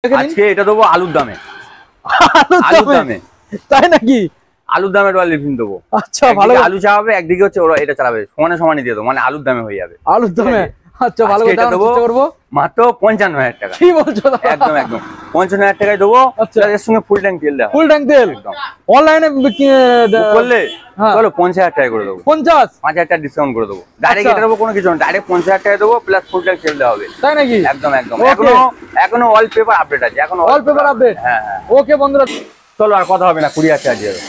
আজকে এটা দেবো আলুর দামে। আলুর দামে তাই নাকি? আলুর দামে রয়্যাল এনফিল্ড দেবো। আচ্ছা ভালো। আলু চালাবে, একদিকে হচ্ছে ওরা এটা চালাবে, সমানে দিয়ে দেবো, মানে আলুর দামে হয়ে যাবে। আলুর দামে? আচ্ছা ভালো করে চেষ্টা করব। মাত্র 55,000 টাকা। কি বলছো? একদম 55,000 টাকায় দেবো। আচ্ছা এর সঙ্গে ফুল ট্যাঙ্ক তেল দেবো। ফুল ট্যাঙ্ক তেল অনলাইনে করলে চলো 50,000 টাকা করে দেবো। 5,000 টাকা ডিসকাউন্ট করে দেবো। ডাইরেক্ট এটা দেবো কোনো কিছু না, ডাইরেক্ট 50,000 টাকা দেবো প্লাস ফুল ট্যাঙ্ক তেল দেওয়া হবে। তাই নাকি? একদম এখনো ওয়ালপেপার আপডেট আছে। এখন ওয়ালপেপার আপডেট? হ্যাঁ। ওকে বন্ধুরা চলো আর কথা হবে না, 20,000 টাকা দিয়ে দেবো।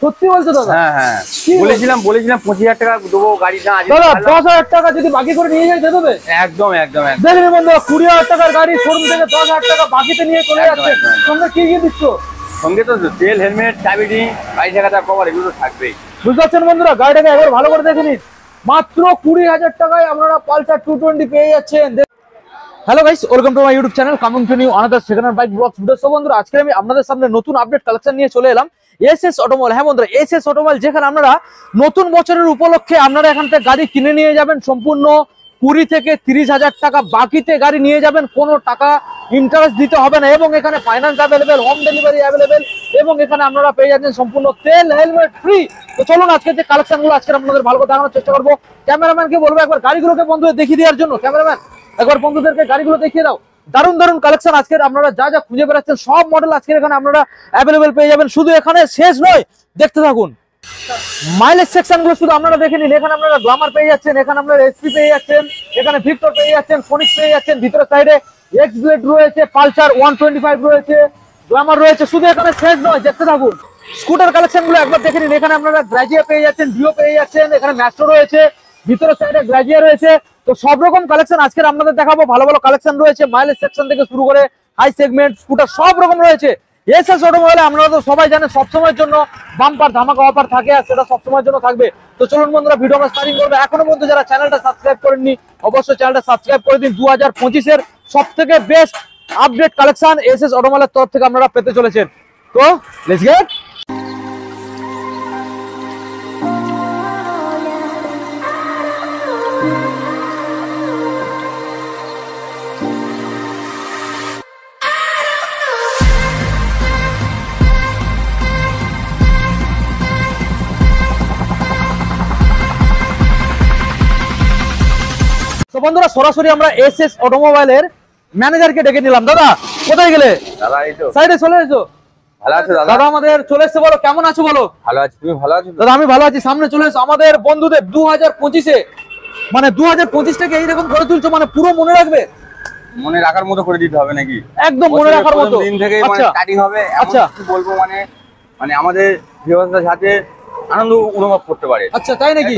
সত্যি বলছো দাদা? হ্যাঁ বলেছিলাম 25,000 টাকা দেবো গাড়ি না। দাদা 10,000 টাকা যদি বাকি করে নিয়ে যাই দেবে? একদম দেখেন বন্ধুরা, 20,000 টাকার গাড়ি শোরুম থেকে 10,000 টাকা বাকিতে নিয়ে চলে যাচ্ছে। সঙ্গে কি দিচ্ছ? সঙ্গে তো তেল, হেলমেট, চাবি, গাড়ি ঢাকা কভার এগুলো থাকবেই। বুঝতে পারছেন বন্ধুরা? গাড়িটাকে একবার ভালো করে দেখে নিন। মাত্র 20,000 টাকায় আপনারা পালসার 220 পেয়ে যাচ্ছেন। Hello guys, welcome to my YouTube channel coming to new another second hand bike blogs video. So বন্ধুরা, আজকে আমি আপনাদের সামনে নতুন আপডেট কালেকশন নিয়ে চলে এলাম। SS automobile. হ্যাঁ বন্ধুরা, এসএস অটোমোবাইল, যেখানে আপনারা নতুন বছরের উপলক্ষে আপনারা এখান থেকে গাড়ি কিনে নিয়ে যাবেন সম্পূর্ণ 20 থেকে 30,000 টাকা বাকিতে গাড়ি নিয়ে যাবেন, কোনো টাকা ইন্টারেস্ট দিতে হবে না, এবং এখানে finance available, home delivery available, এবং এখানে আপনারা পেয়ে যাচ্ছেন সম্পূর্ণ তেল হেলমেট ফ্রি। তো চলুন আজকে যে কালেকশনগুলো আজকে আপনাদের ভালো করে দেখানোর চেষ্টা করবো। ক্যামেরাম্যানকে বলবো একবার গাড়িগুলোকে বন্ধুদের দেখিয়ে দেওয়ার জন্য। ক্যামেরাম্যান একবার বন্ধুদেরকে গাড়িগুলো দেখিয়ে দাও। দারুণ দারুণ কালেকশন আজকে আপনারা যা যা খুঁজে বেড়াচ্ছেন সব মডেল আজকে এখানে আপনারা অ্যাভেলেবেল পেয়ে যাবেন। শুধু এখানে শেষ নয়, দেখতে থাকুন। মাইলেজ সেকশন গুলো শুধু আপনারা দেখে নিন। এখানে আপনারা গ্ল্যামার পেয়ে যাচ্ছেন, এখানে আপনারা এসপি পেয়ে যাচ্ছেন, এখানে ভিক্টর পেয়ে যাচ্ছেন, ফোনিক্স পেয়ে যাচ্ছেন, ভিতরের সাইডে এক্স ব্লেড রয়েছে, পালসার 125 রয়েছে, গ্ল্যামার রয়েছে। শুধু এখানে শেষ নয়, দেখতে থাকুন। স্কুটার কালেকশন গুলো একবার দেখে নিন। এখানে আপনারা গ্রাজিয়া পেয়ে যাচ্ছেন, ডিও পেয়ে যাচ্ছেন, এখানে ম্যাস্ট্রো রয়েছে, ভিতরের সাইডে গ্রাজিয়া রয়েছে। তো সব রকম কালেকশন আজকে আপনাদের দেখাবো। ভালো ভালো কালেকশন রয়েছে, মাইলেজ সেকশন থেকে শুরু করে হাই সেগমেন্ট স্কুটার সব রকম রয়েছে। এসএস অটোমোবাইলে আপনারা তো সবাই জানেন সবসময়ের জন্য বাম্পার ধামাকা অফার থাকে, আর সেটা সবসময়ের জন্য থাকবে। তো চলুন বন্ধুরা, ভিডিও আমরা স্টার্টিং করবো। এখনো পর্যন্ত যারা চ্যানেলটা সাবস্ক্রাইব করেননি অবশ্যই চ্যানেলটা সাবস্ক্রাইব করে দিন। 2025-এর সব থেকে বেস্ট আপডেট কালেকশন এসএস অটোমোবাইলের তরফ থেকে আপনারা পেতে চলেছেন। তো লেটস গেট। তো বন্ধুরা, সরাসরি আমরা এসএস অটোমোবাইলের ম্যানেজারকে ডেকে নিলাম। দাদা কোথায় গেলে? দাদা এই তো সাইডে চলে এসো। ভালো আছো দাদা? দাদা আমাদের চলে এসেছে, বলো কেমন আছো বলো। ভালো আছি, তুমি ভালো আছো? দাদা আমি ভালো আছি। সামনে চলে এসো আমাদের বন্ধুদের 2025-এ, মানে 2025টাকে এইরকম করে তুলছো, মানে পুরো মনে রাখবে, মনে রাখার মতো করে দিতে হবে নাকি? একদম মনে রাখার মতো দিন থেকে মানে স্টার্টিং হবে। আচ্ছা কি বলবো, মানে আমাদের ভিউয়ারদের সাথে আনন্দ অনুভব করতে পারে। আচ্ছা তাই নাকি?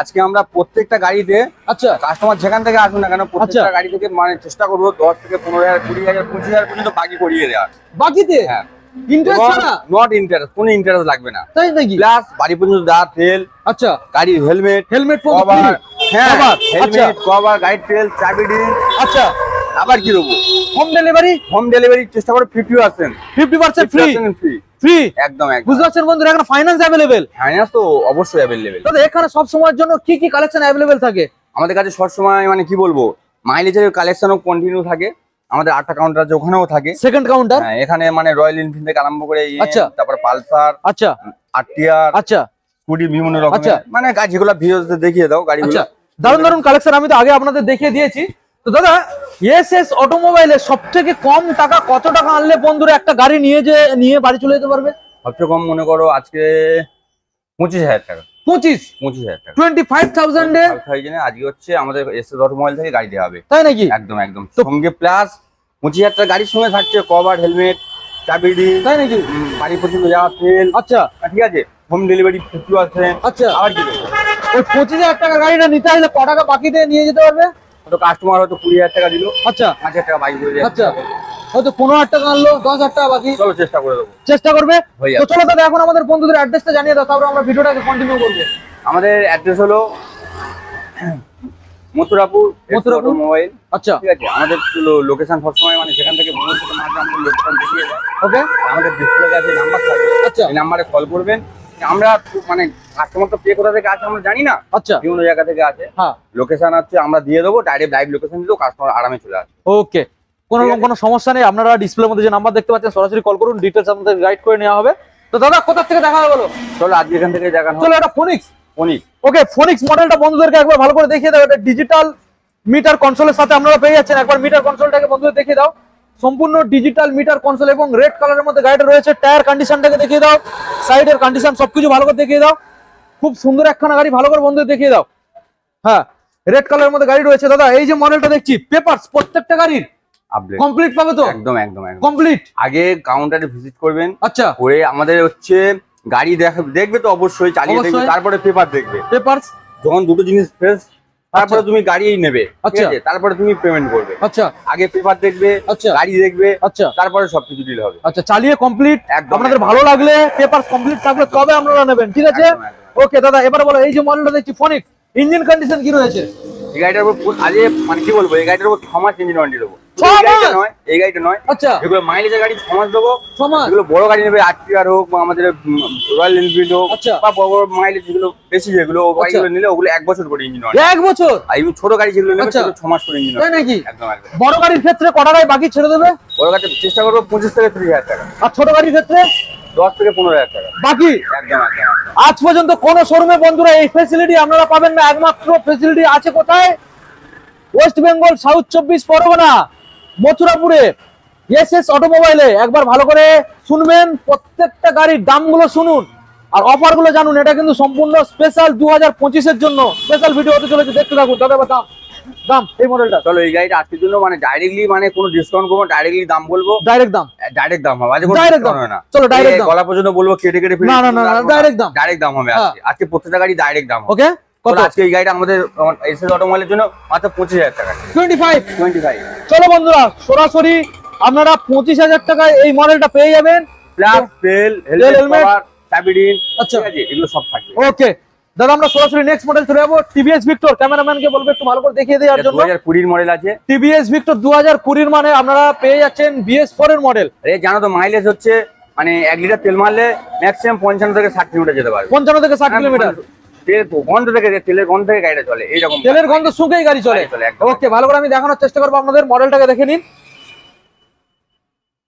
আজকে আমরা প্রত্যেকটা গাড়িতে, আচ্ছা কাস্টমার যেখান থেকে আসুন না কেন, প্রত্যেকটা গাড়ি থেকে মানে চেষ্টা করবো 10 থেকে 15,000, 20,000, 25,000 পর্যন্ত বাকি করিয়ে দেওয়ার। বাকিতে? হ্যাঁ, ইন্টারেস্ট ছাড়া? নট ইন্টারেস্ট, কোনো ইন্টারেস্ট লাগবে না। তাই নাকি? প্লাস বাড়ি পর্যন্ত দা তেল, আচ্ছা গাড়ির হেলমেট কভার, হ্যাঁ হেলমেট কভার, গাড়ির তেল, চাবি, আচ্ছা আবার কি দেবো, হোম ডেলিভারি চেষ্টা করো 50% ফ্রি। একদম বুঝতে পারছেন বন্ধুরা, এখানে ফাইন্যান্স অ্যাভেলেবেল? ফাইন্যান্স তো অবশ্যই অ্যাভেলেবেল। দাদা এখানে সব সময়ের জন্য কি কি কালেকশন অ্যাভেলেবেল থাকে? আমাদের কাছে সব সময় মানে কি বলবো, মাইলেজের কালেকশনও কন্টিনিউ থাকে। আমাদের 8টা কাউন্টার আছে, ওখানেও থাকে সেকেন্ড কাউন্টার। এখানে মানে রয়্যাল এনফিল্ড থেকে আরম্ভ করে তারপর পালসার, আচ্ছা আরটিআর, আচ্ছা স্কুটি, বিভিন্ন রকম মানে গাড়ি যেগুলো ভিউয়ারদের দেখিয়ে দাও গাড়িগুলো। দারুণ দারুণ কালেকশন আমি তো আগে আপনাদের দেখিয়ে দিয়েছি। তো দাদা এসএস অটোমোবাইলে সবথেকে কম টাকা কত টাকা আনলে বন্ধুরা একটা গাড়ি নিয়ে বাড়ি চলে যেতে পারবে? সবচেয়ে কম মনে করো আজকে 25,000 টাকা। 25,000 টাকা, 25,000 আজকে হচ্ছে আমাদের এসএস অটোমোবাইল থেকে গাড়ি দেওয়া হবে। তাই নাকি? একদম সঙ্গে প্লাস 25,000 টাকা গাড়ির সঙ্গে থাকছে কভার, হেলমেট, চাবি, তাই নাকি? বাড়ি পর্যন্ত যাওয়া তেল, আচ্ছা ঠিক আছে, হোম ডেলিভারি 50%। আচ্ছা আবার কি দেবো? ওই 25,000 টাকা গাড়িটা নিতে হলে ক টাকা বাকিতে নিয়ে যেতে পারবে? তো কাস্টমার হয়তো 20,000 টাকা দিল, আচ্ছা 5,000 টাকা বাকি করে দেবে। আচ্ছা হয়তো 15,000 টাকা আনলো, 10,000 টাকা বাকি। চলো চেষ্টা করে দেবো, চেষ্টা করবে। তো চলো দাদা এখন আমাদের বন্ধুদের অ্যাড্রেসটা জানিয়ে দাও, তারপর আমরা ভিডিওটাকে কন্টিনিউ করবো। আমাদের অ্যাড্রেস হলো মথুরাপুর অটোমোবাইল। আচ্ছা ঠিক আছে, আমাদের লোকেশন সবসময় মানে সেখান থেকে মনে হচ্ছে আমাদের লোকেশন দেখিয়ে দেয়। ওকে, আমাদের ডিসপ্লেতে আছে নাম্বার থাকে, আচ্ছা এই নাম্বারে কল করবেন। আমরা মানে কাস্টমার তো পে কোথা থেকে আছে আমরা জানি না, আচ্ছা বিভিন্ন জায়গা থেকে আছে। হ্যাঁ লোকেশন আছে আমরা দিয়ে দেবো, ডাইরেক্ট লাইভ লোকেশন দিলেও কাস্টমার আরামে চলে আসে। ওকে কোনো রকম কোনো সমস্যা নেই, আপনারা ডিসপ্লের মধ্যে যে নাম্বার দেখতে পাচ্ছেন সরাসরি কল করুন, ডিটেলস আপনাদের গাইড করে নেওয়া হবে। তো দাদা কোথা থেকে দেখা হবে বলো? চলো আজকে এখান থেকে দেখানো। চলো এটা ফোনিক্স। ফোনিক্স, ওকে ফোনিক্স মডেলটা বন্ধুদেরকে একবার ভালো করে দেখিয়ে দাও। এটা ডিজিটাল মিটার কনসোলের সাথে আপনারা পেয়ে যাচ্ছেন। একবার মিটার কনসোলটাকে বন্ধুদের দেখিয়ে দাও, সম্পূর্ণ ডিজিটাল মিটার কনসোল এবং রেড কালারের মধ্যে গাড়িটা রয়েছে। টায়ার কন্ডিশনটাকে দেখিয়ে দাও, সাইডের কন্ডিশন সবকিছু ভালো করে দেখিয়ে দাও। খুব সুন্দর একখানা গাড়ি, ভালো করে বন্ধুদের দেখিয়ে দাও। হ্যাঁ রেড কালারের মধ্যে গাড়ি রয়েছে। দাদা এই যে মডেলটা দেখছি, পেপারস প্রত্যেকটা গাড়ির কমপ্লিট পাবে তো? একদম একদম কমপ্লিট। আগে কাউন্টারে ভিজিট করবেন, আচ্ছা করে আমাদের হচ্ছে গাড়ি দেখবে তো অবশ্যই, চালিয়ে দেখবে, তারপরে পেপার দেখবে। পেপারস যখন দুটো জিনিস ফ্রেশ, তারপরে তুমি গাড়ি নেবে, ঠিক আছে, তারপরে তুমি পেমেন্ট করবে। আচ্ছা আগে পেপার দেখবে, আচ্ছা গাড়ি দেখবে, আচ্ছা তারপরে সবকিছু ডিল হবে। আচ্ছা চালিয়ে কমপ্লিট, একদম, আপনাদের ভালো লাগলে পেপার কমপ্লিট থাকলে তবে আপনারা নেবেন, ঠিক আছে? ওকে দাদা এবার বলো, এই যে মডেলটা দেখছি ফোনিক্স, ইঞ্জিন কন্ডিশন কি রয়েছে? এই গাড়িটার উপর আজকে মানে কি বলবো, এই গাড়িটার উপর 6 মাস ইঞ্জিন ওয়ারেন্টি দেবো। 6 মাস? এই গাড়িটা নয়, আচ্ছা এগুলো মাইলেজের গাড়ি 6 মাস দেবো। 6 মাস? এগুলো বড় গাড়ি নেবে, আরটিআর হোক বা আমাদের রয়্যাল এনফিল্ড হোক, আচ্ছা। বা বড় বড় মাইলেজ যেগুলো বেশি, যেগুলো গাড়িগুলো নিলে ওগুলো 1 বছর করে ইঞ্জিন ওয়ারেন্টি। 1 বছর? আর এই ছোট গাড়ি যেগুলো নেবে আচ্ছা। সেগুলো 6 মাস করে ইঞ্জিন তাই নাকি? একদম একদম। বড় গাড়ির ক্ষেত্রে কটা গাড়ি বাকি ছেড়ে দেবে? বড় গাড়ি চেষ্টা করবো 25 থেকে 30,000 টাকা, আর ছোট গাড়ির ক্ষেত্রে 10 থেকে 15,000 টাকা বাকি। একদম একদম। আজ পর্যন্ত কোন শোরুমে বন্ধুরা এই ফ্যাসিলিটি আপনারা পাবেন না, একমাত্র ফ্যাসিলিটি আছে কোথায়? ওয়েস্ট বেঙ্গল, সাউথ 24 পরগনা, মথুরাপুরে এসএস অটোমোবাইলে। একবার ভালো করে শুনবেন, প্রত্যেকটা গাড়ির দামগুলো শুনুন আর অফারগুলো জানুন। এটা কিন্তু সম্পূর্ণ স্পেশাল 2025 এর জন্য স্পেশাল ভিডিও হতে চলেছে, দেখতে থাকুন। দাদা দাম দাম এই মডেলটা। চলো এই গাড়িটা আজকের জন্য মানে ডাইরেক্টলি মানে কোনো ডিসকাউন্ট করবো, ডাইরেক্টলি দাম বলবো, ডাইরেক্ট দাম হবে। আজকে কোনো ডাইরেক্ট ডিসকাউন্ট দাম হবে না। চলো ডাইরেক্ট দাম। গলা পর্যন্ত বলবো কেটে কেটে না না না ডাইরেক্ট দাম, ডাইরেক্ট দাম হবে আজকে। আজকে প্রত্যেকটা গাড়ি ডাইরেক্ট দাম হবে। ওকে কত? আজকে এই গাড়িটা আমাদের এসএস অটোমোবাইলের জন্য মাত্র 25,000 টাকা। 25। চলো বন্ধুরা সরাসরি আপনারা 25,000 টাকায় এই মডেলটা পেয়ে যাবেন। প্লাস তেল, হেলমেট, চাবিডিন, আচ্ছা ঠিক আছে, এগুলো সব থাকবে। ওকে দাদা আমরা সরাসরি নেক্সট মডেল চলে যাবো। টিভিএস ভিক্টর, ক্যামেরাম্যানকে বলবো একটু ভালো করে দেখিয়ে দেওয়ার জন্য। 2020 মডেল আছে টিভিএস ভিক্টর 2020 মানে আপনারা পেয়ে যাচ্ছেন BS4 এর মডেল। আরে জানো তো মাইলেজ হচ্ছে মানে 1 লিটার তেল মারলে ম্যাক্সিমাম 55 থেকে 60 কিলোমিটার যেতে পারবে। 55 থেকে 60 কিলোমিটার। তেল গন্ধ থেকে, তেলের গন্ধ থেকে গাড়িটা চলে, এইরকম তেলের গন্ধ শুকেই গাড়ি চলে। ওকে ভালো করে আমি দেখানোর চেষ্টা করবো আপনাদের, মডেলটাকে দেখে নিন।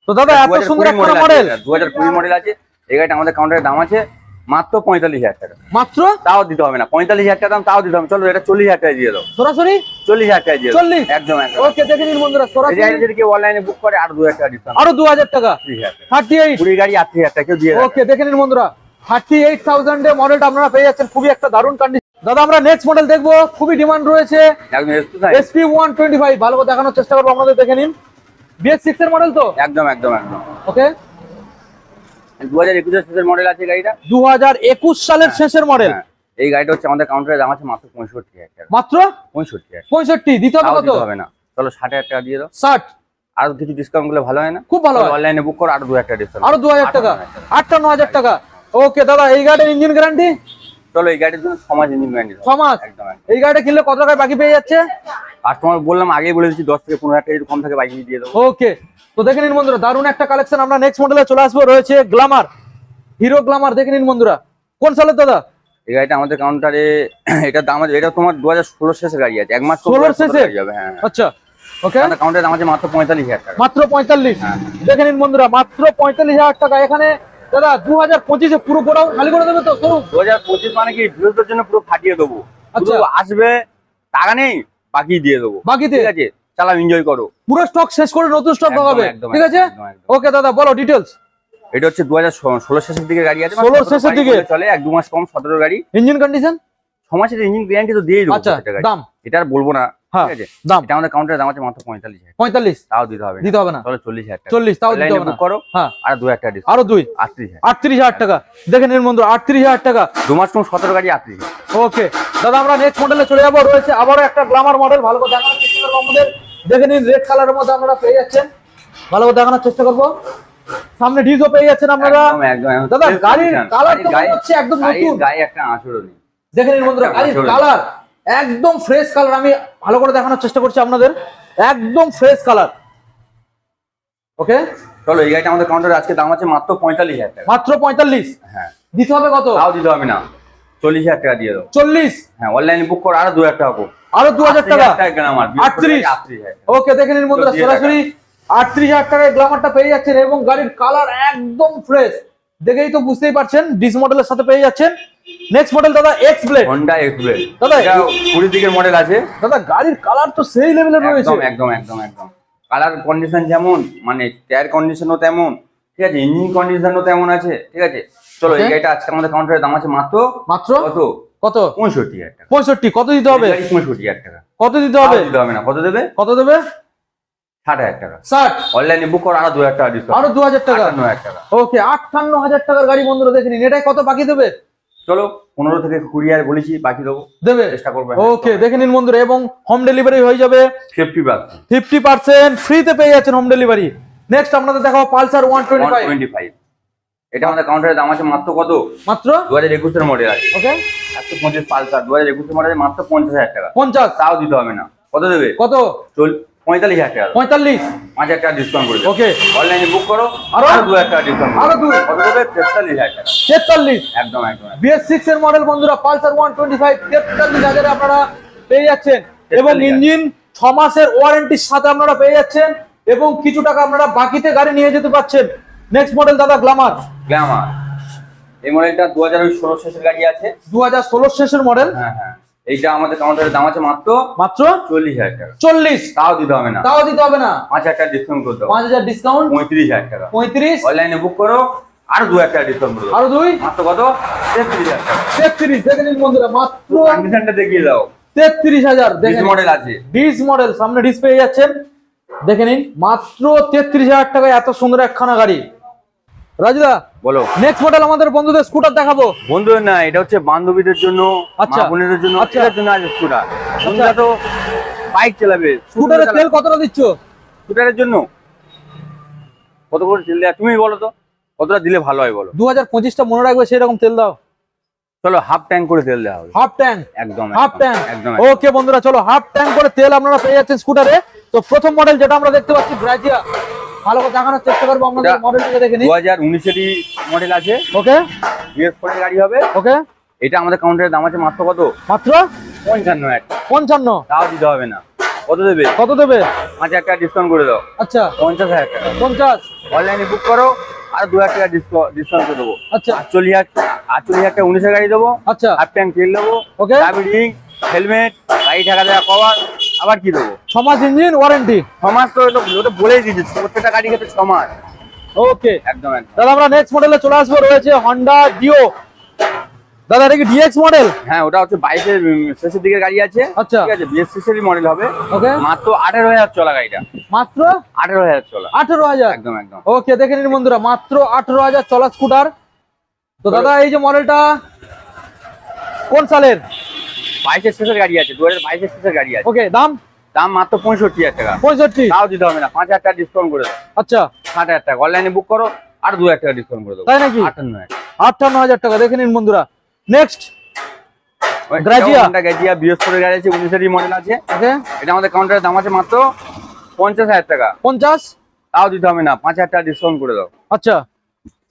তো দাদা এত সুন্দর একটা মডেল 2020 মডেল আছে। এই গাড়িটা আমাদের কাউন্টারের দাম আছে মাত্র 45,000 টাকা। মাত্র? তাও দিতে হবে না, 45,000 টাকা দাম, তাও দিতে হবে। চলো এটা 40,000 টাকা দিয়ে দাও, সরাসরি 40,000 টাকা দিয়ে দাও। 40? একদম একদম। ওকে দেখে নিন বন্ধুরা সরাসরি। এই গাড়ি যদি কেউ অনলাইনে বুক করে আরো 2,000 টাকা ডিসকাউন্ট, আরো 2000 টাকা, 38। পুরি গাড়ি 8,000 টাকা কেউ দিয়ে দাও। ওকে দেখে নিন বন্ধুরা 38,000 এ মডেলটা আপনারা পেয়ে যাচ্ছেন, খুবই একটা দারুণ কন্ডিশন। দাদা আমরা নেক্সট মডেল দেখবো, খুবই ডিমান্ড রয়েছে একদম SP125। ভালো করে দেখানোর চেষ্টা করবো আপনাদের, দেখে নিন। BS6 এর মডেল তো? একদম একদম একদম। ওকে 2021 এর শেষের মডেল আছে গাড়িটা, 2021 সালের শেষের মডেল। এই গাড়িটা হচ্ছে আমাদের কাউন্টারের দাম আছে মাত্র 65,000 টাকা। মাত্র 65,000? 65 দিতে হবে। কত হবে না, চলো 60,000 টাকা দিয়ে দাও। 60? আর কিছু ডিসকাউন্ট করলে ভালো হয় না? খুব ভালো হয়। অনলাইনে বুক করো আরো 2,000 টাকা ডিসকাউন্ট, আরো 2000 টাকা, 58,000 টাকা। ওকে দাদা এই গাড়ির ইঞ্জিন গ্যারান্টি? চলো এই গাড়ির জন্য 6 মাস ইঞ্জিন গ্যারান্টি। 6 মাস? একদম। এই গাড়িটা কিনলে কত টাকায় বাকি পেয়ে যাচ্ছে? কাস্টমার বললাম আগেই বলে দিচ্ছি 10 থেকে 15,000 টাকা কম থাকে বাইক দিয়ে দেবো। ওকে তো দেখে নিন বন্ধুরা দারুণ একটা কালেকশন। আমরা নেক্সট মডেলে চলে আসবো, রয়েছে গ্ল্যামার, হিরো গ্ল্যামার। দেখে নিন বন্ধুরা কোন সালের দাদা এই গাড়িটা আমাদের কাউন্টারে? এটার দাম আছে, এটা তোমার 2016 শেষের গাড়ি আছে, 1 মাস 16 শেষে যাবে। হ্যাঁ আচ্ছা ওকে। আমাদের কাউন্টারের দাম আছে মাত্র 45,000 টাকা। মাত্র 45? দেখে নিন বন্ধুরা মাত্র 45,000 টাকা। এখানে দাদা 2025 এ পুরো গোডাউন খালি করে দেবে তো শোরুম? 2025 মানে কি ভিউজদের জন্য পুরো ফাটিয়ে দেবো। আচ্ছা আসবে, টাকা নেই, বাকি দিয়ে দেবো, বাকিতে? ঠিক আছে, চালাও এনজয় করো। পুরো স্টক শেষ করে নতুন স্টক ঢোকাবে, ঠিক আছে? ওকে দাদা বলো ডিটেইলস। এটা হচ্ছে 2016 শেষের দিকে গাড়ি আছে, 16 শেষের দিকে চলে, 1-2 মাস কম 17 গাড়ি। Engine condition? 6 মাসের ইঞ্জিন গ্যারান্টি তো দিয়েই দেবো। আচ্ছা দাম? এটা আর বলবো না, ঠিক আছে। দাম এটা আমাদের কাউন্টারের দাম আছে মাত্র 45,000। 45? তাও দিতে হবে, দিতে হবে না। চলো 40,000 টাকা। 40 তাও দিতে হবে না, করো। হ্যাঁ আর 2,000 টাকা ডিসকাউন্ট, আরো 2 38,000 টাকা। দেখে নিন বন্ধু 38,000 টাকা। 2 মাস কম 17 গাড়ি 38,000। ওকে দাদা আমরা নেক্সট মডেলে চলে যাবো, রয়েছে আবারও একটা গ্ল্যামার মডেল। ভালো করে দেখানোর চেষ্টা করবো আমাদের, দেখে নিন রেড কালারের মধ্যে আপনারা পেয়ে যাচ্ছেন। ভালো করে দেখানোর চেষ্টা করবো, সামনে ডিজও পেয়ে যাচ্ছেন আপনারা। দাদা গাড়ির কালার তো হচ্ছে একদম নতুন, গায়ে একটা আঁচড়ও নেই। দেখে নিন বন্ধুরা গাড়ির কালার একদম ফ্রেশ কালার। আমি ভালো করে দেখানোর চেষ্টা করছি আপনাদের, একদম ফ্রেশ কালার। ওকে চলো এই গাড়িটা আমাদের কাউন্টারে আজকে দাম আছে মাত্র 45,000 টাকা। মাত্র 45? হ্যাঁ দিতে হবে কত? তাও দিতে হবে না, 40,000 টাকা দিয়ে দাও। 40? হ্যাঁ অনলাইনে বুক করো আরো 2,000 টাকা কম, আরো 2,000 টাকা, 38,000। 38? ওকে দেখে নিন বন্ধুরা সরাসরি 38,000 টাকায় গ্ল্যামারটা পেয়ে যাচ্ছেন এবং গাড়ির কালার একদম ফ্রেশ, দেখেই তো বুঝতেই পারছেন ডিস মডেলের সাথে পেয়ে যাচ্ছেন। নেক্সট মডেল দাদা x blade, Honda x blade দাদা এটা 20 দিকের মডেল আছে দাদা, গাড়ির কালার তো সেই লেভেলের রয়েছে। একদম একদম একদম কালার কন্ডিশন যেমন, মানে টায়ার কন্ডিশনও তেমন, ঠিক আছে, ইঞ্জিন কন্ডিশনও তেমন আছে, ঠিক আছে। চলো এই গাড়িটা আজকে আমাদের কাউন্টারের দাম আছে মাত্র কত কত 65,000 টাকা। 65 কত দিতে হবে? 65,000 টাকা। কত দিতে হবে? দিতে হবে না, কত দেবে? 60,000 টাকা। 60 অনলাইনে বুক করো, আরো 2,000 টাকা ডিসকাউন্ট, আরো 2,000 টাকা, 58,000 টাকা। ওকে 58,000 টাকার গাড়ি বন্ধুরা দেখে নিন। এটাই কত বাকি দেবে? চলো 15 থেকে 20 বলেছি, বাকি দেবো, দেবে, চেষ্টা করবো। ওকে দেখে নিন বন্ধুরা, এবং হোম ডেলিভারি হয়ে যাবে 50% ফ্রিতে পেয়ে যাচ্ছেন হোম ডেলিভারি। নেক্সট আপনাদের দেখাবো পালসার 125। এটা আমাদের কাউন্টারের দাম আছে মাত্র কত? মাত্র 2021 এর মডেল আছে, ওকে 125 পালসার 2021 এর মডেল, মাত্র 50,000 টাকা। 50 তাও দিতে হবে না, কত দেবে? কত? 45,000 টাকা। 45 5,000 টাকা ডিসকাউন্ট করে দেবো। ওকে অনলাইনে বুক করো, আরো 2,000 টাকা ডিসকাউন্ট, আরো 2, কত দেবে? 43,000 টাকা। 43 একদম একদম BS6 এর মডেল বন্ধুরা, পালসার 125 43,000 এ আপনারা পেয়ে যাচ্ছেন এবং 43,000 ইঞ্জিন 6 মাসের ওয়ারেন্টির সাথে আপনারা পেয়ে যাচ্ছেন এবং কিছু টাকা আপনারা বাকিতে গাড়ি নিয়ে যেতে পারছেন। নেক্সট মডেল দাদা গ্ল্যামার। এই মডেলটা 2016 শেষের গাড়ি আছে, 2016 শেষের মডেল। হ্যাঁ হ্যাঁ। এইটা আমাদের কাউন্টারের দাম আছে মাত্র 40,000 টাকা। 40 তাও দিতে হবে না, তাও দিতে হবে না, 5,000 টাকা ডিসকাউন্ট করে দাও। 5,000 ডিসকাউন্ট, 35,000 টাকা। 35 অনলাইনে বুক করো, আরো 2,000 টাকা ডিসকাউন্ট করে দাও। আরো 2, মাত্র কত? 33,000 টাকা। 33 দেখে নিন বন্ধুরা, মাত্র কন্ডিশনটা দেখিয়ে দাও। 33,000 দেখে মডেল আছে, ডিস মডেল, সামনে ডিস পেয়ে যাচ্ছেন, দেখে নিন মাত্র 33,000 টাকায় এত সুন্দর একখানা গাড়ি। রাজদা বলো। নেক্সট মডেল আমাদের বন্ধুদের স্কুটার দেখাবো। বন্ধুদের না, এটা হচ্ছে বান্ধবীদের জন্য, আচ্ছা, মা বোনেদের জন্য, আচ্ছা, এদের জন্য আছে স্কুটার। বন্ধুরা তো বাইক চালাবে, স্কুটারের তেল কতটা দিচ্ছ? স্কুটারের জন্য কত করে তেল দেয়া তুমি বলো তো, কতটা দিলে ভালো হয় বলো? 2025টা মনে রাখবে সেই রকম তেল দাও। চলো হাফ ট্যাঙ্ক করে তেল দেওয়া হবে। হাফ ট্যাঙ্ক, একদম হাফ ট্যাঙ্ক, একদম। ওকে বন্ধুরা চলো হাফ ট্যাঙ্ক করে তেল আপনারা পেয়ে যাচ্ছেন স্কুটারে। তো প্রথম মডেল যেটা আমরা দেখতে পাচ্ছি গ্রাজিয়া, ভালো করে দেখানোর চেষ্টা করবো আপনাদের মডেলটা দেখে নিন। 2019 এরই মডেল আছে, ওকে BS4 এর গাড়ি হবে। ওকে এটা আমাদের কাউন্টারের দাম আছে মাত্র কত? মাত্র 55,000 টাকা। 55 তাও দিতে হবে না, কত দেবে? কত দেবে? 5,000 টাকা ডিসকাউন্ট করে দাও। আচ্ছা 50,000 টাকা। 50 অনলাইনে বুক করো, আর 2,000 টাকা ডিসকাউন্ট করে দেবো। আচ্ছা 48,000 টাকা 19 এর গাড়ি দেবো। আচ্ছা হাফ ট্যাঙ্ক তেল দেবো, ওকে চাবি রিং, হেলমেট, গাড়ি ঢাকা দেওয়া কভার, আবার কি দেবো? 6 মাস ইঞ্জিন ওয়ারেন্টি। 6 মাস তো ওটা বলেই দিয়েছে, প্রত্যেকটা গাড়ি ক্ষেত্রে 6 মাস। ওকে একদম একদম। দাদা আমরা নেক্সট মডেলে চলে আসবো, রয়েছে হন্ডা ডিও। দাদা এটা কি ডিএক্স মডেল? হ্যাঁ, ওটা হচ্ছে 22 এর শেষের দিকে গাড়ি আছে, আচ্ছা ঠিক আছে, BS6 এর মডেল হবে। ওকে মাত্র 18,000 চলা গাড়িটা, মাত্র 18,000 চলা। 18,000 একদম একদম। ওকে দেখে নিন বন্ধুরা, মাত্র 18,000 চলা স্কুটার। তো দাদা এই যে মডেলটা কোন সালের? 22 এর শেষের গাড়ি আছে, 2022 এর শেষের গাড়ি আছে। ওকে দাম মাত্র 65,000 টাকা। 65 তাও দিতে হবে না, 5,000 টাকা ডিসকাউন্ট করে দাও। আচ্ছা 60,000 টাকা। অনলাইনে বুক করো, আর 2,000 টাকা ডিসকাউন্ট করে দেবো। তাই নাকি? 58,000। 58,000 টাকা দেখে নিন বন্ধুরা। Next Grazia. গ্রাজিয়া BS4 এর গাড়ি আছে, 19 এর মডেল আছে। ওকে এটা আমাদের কাউন্টারের দাম আছে মাত্র 50,000 টাকা। 50 তাও দিতে হবে না, 5,000 টাকা ডিসকাউন্ট করে দাও। আচ্ছা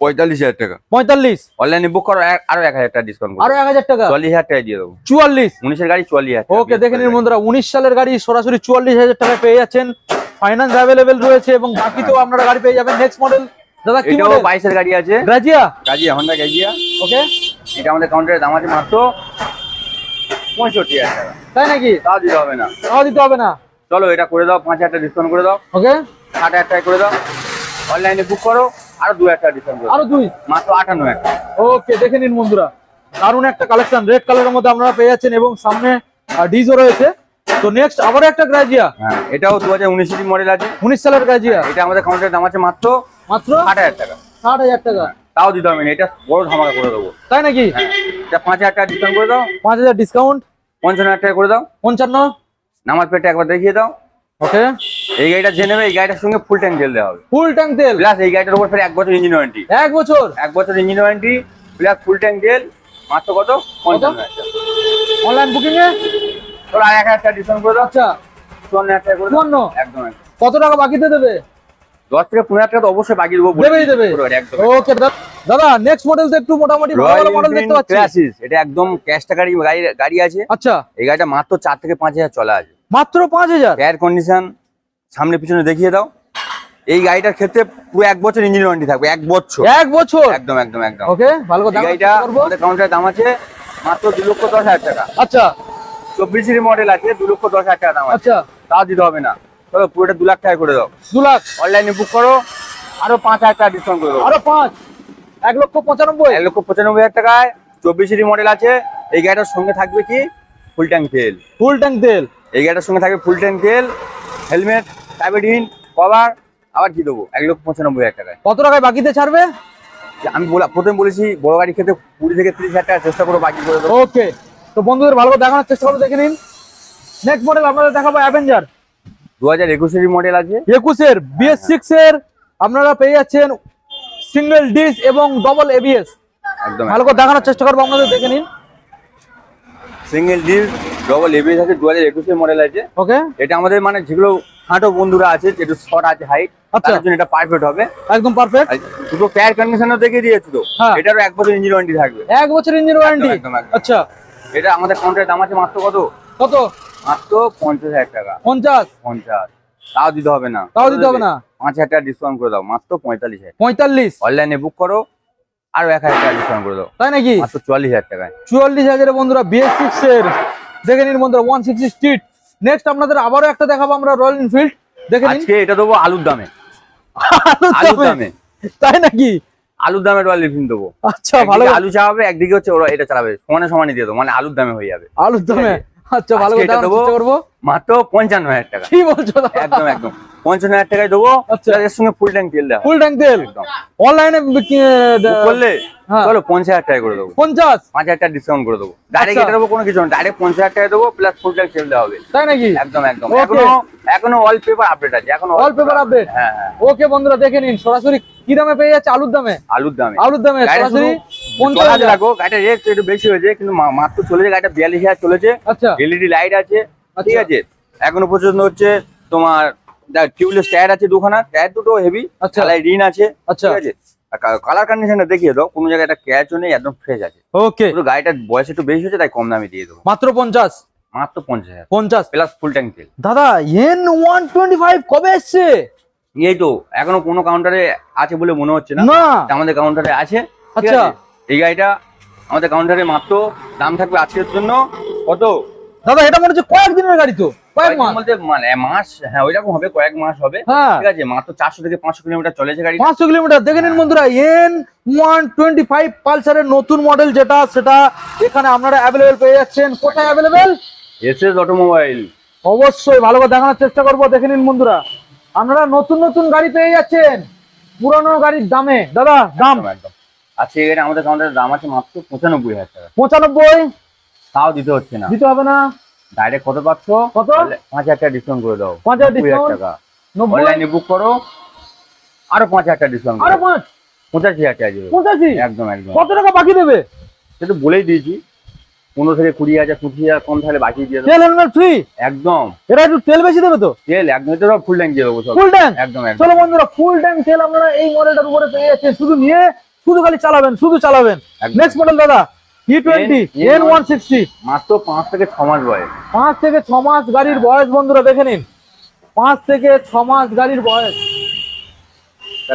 45,000 টাকা। 45 অনলাইনে বুক করো, আরো 1,000 টাকা ডিসকাউন্ট আরো 1,000 টাকা, 44,000 টাকা দিয়ে দেবো। 44 19 এর গাড়ি 44,000 টাকা। ওকে দেখে নিন বন্ধুরা, 19 সালের গাড়ি সরাসরি 44,000 টাকায় পেয়ে যাচ্ছেন। ফাইন্যান্স অ্যাভেলেবেল রয়েছে এবং বাকি তো আপনারা গাড়ি পেয়ে যাবেন। নেক্সট মডেল দাদা কি এটাও মডেল? 22 এর গাড়ি আছে, Grazia. Grazia, Honda Grazia. Okay এটা আমাদের কাউন্টারের দাম আছে মাত্র 65,000 টাকা। তাই নাকি? তাও দিতে হবে না, তাও দিতে হবে না। চলো এটা করে দাও, 5,000 টাকা ডিসকাউন্ট করে দাও। ওকে 60,000 টাকা করে দাও। অনলাইনে বুক করো, আরো 2,000 টাকা ডিসকাউন্ট করে দাও। আরো 2, মাত্র 58,000 টাকা। ওকে দেখে নিন বন্ধুরা, দারুণ একটা কালেকশন রেড কালারের মধ্যে আপনারা পেয়ে যাচ্ছেন এবং সামনে ডিজও রয়েছে। তো নেক্সট আবার একটা গ্রাজিয়া। হ্যাঁ, এটাও 2019 এর মডেল আছে, 19 সালের গ্রাজিয়া। এটা আমাদের কাউন্টারের দাম আছে মাত্র 60,000 টাকা। 60,000 টাকা। তাও দিতে হবে না, এটা বড় ধামাকা করে দেবো। তাই নাকি? এটা 5,000 টাকা ডিসকাউন্ট করে দাও। 5,000 ডিসকাউন্ট, 55,000 টাকা করে দাও। 55। নামার পেটে একবার দেখিয়ে দাও। ওকে এই গাড়িটা যে নেবে, এই গাড়িটার সঙ্গে ফুল ট্যাঙ্ক তেল দেওয়া হবে। ফুল ট্যাঙ্ক তেল প্লাস এই গাড়িটার উপর ফের 1 বছর ইঞ্জিন ওয়ারেন্টি। 1 বছর? 1 বছর engine warranty plus full tank তেল। মাত্র কত? 55,000 টাকা। অনলাইন বুকিং এ তোর 1,000 টাকা ডিসকাউন্ট করে দাও। আচ্ছা 54,000 টাকা করে দাও। 54 একদম একদম। কত টাকা বাকিতে দেবে? 10 থেকে 15,000 টাকা তো অবশ্যই বাকি দেবো। দেবেই দেবে। একদম। ওকে দাদা নেক্সট মডেল তো একটু মোটামুটি ভালো ভালো মডেল দেখতে পাচ্ছি। ক্লাসিস, এটা একদম ক্যাশ টাকারই গাড়ি আছে। আচ্ছা এই গাড়িটা মাত্র 4 থেকে 5,000 চলা আছে। মাত্র 5,000? এয়ার কন্ডিশন সামনে পিছনে দেখিয়ে দাও। এই গাড়িটার ক্ষেত্রে পুরো 1 বছর ইঞ্জিন ওয়ারেন্টি থাকবে, 1 বছর। 1 বছর একদম একদম একদম। ওকে, ভালো কথা। এই গাড়িটা আমাদের কাউন্টারের দাম আছে মাত্র 2,10,000 টাকা। আচ্ছা, 24 এর মডেল আছে, 2,10,000 টাকা দাম আছে। আচ্ছা, তাও দিতে হবে না, চলো পুরোটা 2 লাখ টাকা করে দাও। 2 লাখ অনলাইনে বুক করো, আরো 5,000 টাকা ডিসকাউন্ট করে দাও। আরো 5, 1,95,000। 1,95,000 টাকায় 24 এর মডেল আছে। এই গাড়িটার সঙ্গে থাকবে কি ফুল ট্যাঙ্ক তেল। ফুল ট্যাঙ্ক তেল। এই গাড়িটার সঙ্গে থাকবে ফুল ট্যাঙ্ক তেল, হেলমেট, টাইবেডিন, কভার। আবার কি দেবো 1,95,000 টাকায়। কত টাকায় বাকিতে ছাড়বে? আমি প্রথমে বলেছি বড় গাড়ির ক্ষেত্রে 20 থেকে 30,000 টাকা চেষ্টা করবো বাকি করে দেবো। ওকে, তো বন্ধুদের ভালো করে দেখানোর চেষ্টা করবো, দেখে নিন। নেক্সট মডেল আপনাদের দেখাবো অ্যাভেঞ্জার। 2021 এর মডেল আছে। 21 এর BS6 এর আপনারা পেয়ে যাচ্ছেন সিঙ্গেল ডিস এবং ডবল ABS। একদম ভালো করে দেখানোর চেষ্টা করবো, আপনাদের দেখে নিন। সিঙ্গেল ডিল ডবল এবিএস আছে, 2021 এর মডেল আছে। ওকে, এটা আমাদের মানে যেগুলো হাঁটো বন্ধুরা আছে, যেটু শর্ট আছে হাইট, আচ্ছা, তার জন্য এটা পারফেক্ট হবে, একদম পারফেক্ট। আর দুটো টায়ার কন্ডিশনও দেখে দিয়েছি তো। হ্যাঁ। এটারও 1 বছর ইঞ্জিন ওয়ারেন্টি থাকবে। 1 বছর ইঞ্জিন ওয়ারেন্টি। একদম, একদম। আচ্ছা, এটা আমাদের কাউন্টারের দাম আছে মাত্র কত? কত? মাত্র 50,000 টাকা। 50। 50 তাও দিতে হবে না, তাও দিতে হবে না। 5,000 টাকা ডিসকাউন্ট করে দাও, মাত্র 45,000। 45। অনলাইনে বুক করো, আরো 1,000 টাকা ডিসকাউন্ট করে দাও। তাই নাকি? মাত্র 44,000 টাকায়। 44,000 বন্ধুরা BS6 এর দেখে নিন বন্ধুরা, 160 স্ট্রিট। নেক্সট আপনাদের আবারও একটা দেখাবো আমরা, রয়্যাল এনফিল্ড। দেখে নিন, আজকে এটা দেবো আলুর দামে। আলুর দামে? তাই নাকি? আলুর দামে রয়্যাল এনফিল্ড দেবো। আচ্ছা, ভালো। আলু চালাবে, একদিকে হচ্ছে ওরা এটা চালাবে, সমানে সমানে দিয়ে দেবো, মানে আলুর দামে হয়ে যাবে। আলুর দামে? আচ্ছা, ভালো করে দেখানোর চেষ্টা করবো। মাত্র 55,000 টাকা। কি বলছো? একদম একদম 55,000 টাকায় দেবো। আচ্ছা, এর সঙ্গে ফুল ট্যাঙ্ক তেল দেওয়া। ফুল ট্যাঙ্ক তেল একদম। অনলাইনে করলে হ্যাঁ, চলো 50,000 টাকা করে দেবো। 50। 5,000 টাকা ডিসকাউন্ট করে দেবো। ডাইরেক্ট আচ্ছা, এটা দেবো কোনো কিছু না, ডাইরেক্ট 50,000 টাকা দেবো, প্লাস ফুল ট্যাঙ্ক তেল দেওয়া হবে। তাই নাকি? একদম একদম। Okay. এখনো অল পেপার আপডেট আছে, এখনো অল পেপার আপডেট। হ্যাঁ হ্যাঁ। ওকে বন্ধুরা, দেখে নিন সরাসরি কি দামে পেয়ে যাচ্ছে? আলুর দামে। আলুর দামে। আলুর দামে সরাসরি 50,000 লাগো। গাড়িটা রেট একটু বেশি হয়েছে, কিন্তু মাত্র চলেছে গাড়িটা 42,000 চলেছে। আচ্ছা, এলইডি লাইট আছে, ঠিক আচ্ছা, আছে। এখনো পর্যন্ত হচ্ছে তোমার টিউবলেস টায়ার আছে দুখানা, টায়ার দুটো হেভি, আচ্ছা, চালাই রিন আছে, আচ্ছা, ঠিক আছে। কালার কন্ডিশনটা দেখিয়ে দাও, কোনো জায়গায় একটা ক্যাচও নেই, একদম ফ্রেশ আছে। ওকে, পুরো গাড়িটার বয়স একটু বেশি হচ্ছে, তাই কম দামে দিয়ে দেবো। মাত্র 50। মাত্র 50,000 50 প্লাস ফুল ট্যাঙ্ক তেল। দাদা N125 কবে এসছে? এই তো এখনো কোনো কাউন্টারে আছে বলে মনে হচ্ছে না, না। আমাদের কাউন্টারে আছে। ঠিক আচ্ছা, আছে? এই গাড়িটা আমাদের কাউন্টারে মাত্র দাম থাকবে আজকের জন্য কত? দাদা এটা মনে হচ্ছে কয়েকদিনের গাড়ি, তো কয়েক মাস বলতে মানে মাস, হ্যাঁ ওইরকম হবে, কয়েক মাস হবে। হ্যাঁ, ঠিক আছে, মাত্র 400 থেকে 500 কিলোমিটার চলেছে গাড়ি। 500 কিলোমিটার। দেখে নিন বন্ধুরা, N125 পালসারের নতুন মডেল যেটা, সেটা এখানে আপনারা অ্যাভেলেবেল পেয়ে যাচ্ছেন। কোথায় অ্যাভেলেবেল? SS automobile. অবশ্যই ভালো করে দেখানোর চেষ্টা করবো। দেখে নিন বন্ধুরা, আপনারা নতুন নতুন গাড়ি পেয়ে যাচ্ছেন পুরনো গাড়ির দামে। দাদা দাম? একদম। আজকে এটা আমাদের কাউন্টারের দাম আছে মাত্র 95,000 টাকা। 95? তাও দিতে হচ্ছে না, দিতে হবে না। ডাইরেক্ট কত পাচ্ছ? কত? 5,000 টাকা ডিসকাউন্ট করে দাও। 5,000 ডিসকাউন্ট। টাকা 90? অনলাইনে বুক করো, আরো 5,000 টাকা ডিসকাউন্ট। আরো 5? 85,000 টাকা দিবে। 85? একদম একদম। কত টাকা বাকি দেবে? সেটা বলেই দিয়েছি, 15 থেকে 20,000, 25,000 কম থাকলে বাকি দিয়ে দেবো। তেল হেলমেট ফ্রি? একদম। এরা একটু তেল বেশি দেবে তো? তেল একদম, এটা ফুল ট্যাঙ্ক দিয়ে দেবো সব। Full tank? একদম একদম। চলো বন্ধুরা, ফুল ট্যাঙ্ক তেল আপনারা এই মডেলটার উপরে পেয়ে যাচ্ছেন। শুধু নিয়ে শুধু খালি চালাবেন, শুধু চালাবেন। একদম। নেক্সট মডেল দাদা E20 N160। মাত্র 5 থেকে 6 মাস বয়স। 5 থেকে 6 মাস গাড়ির বয়স বন্ধুরা, দেখে নিন। 5 থেকে 6 মাস গাড়ির বয়স।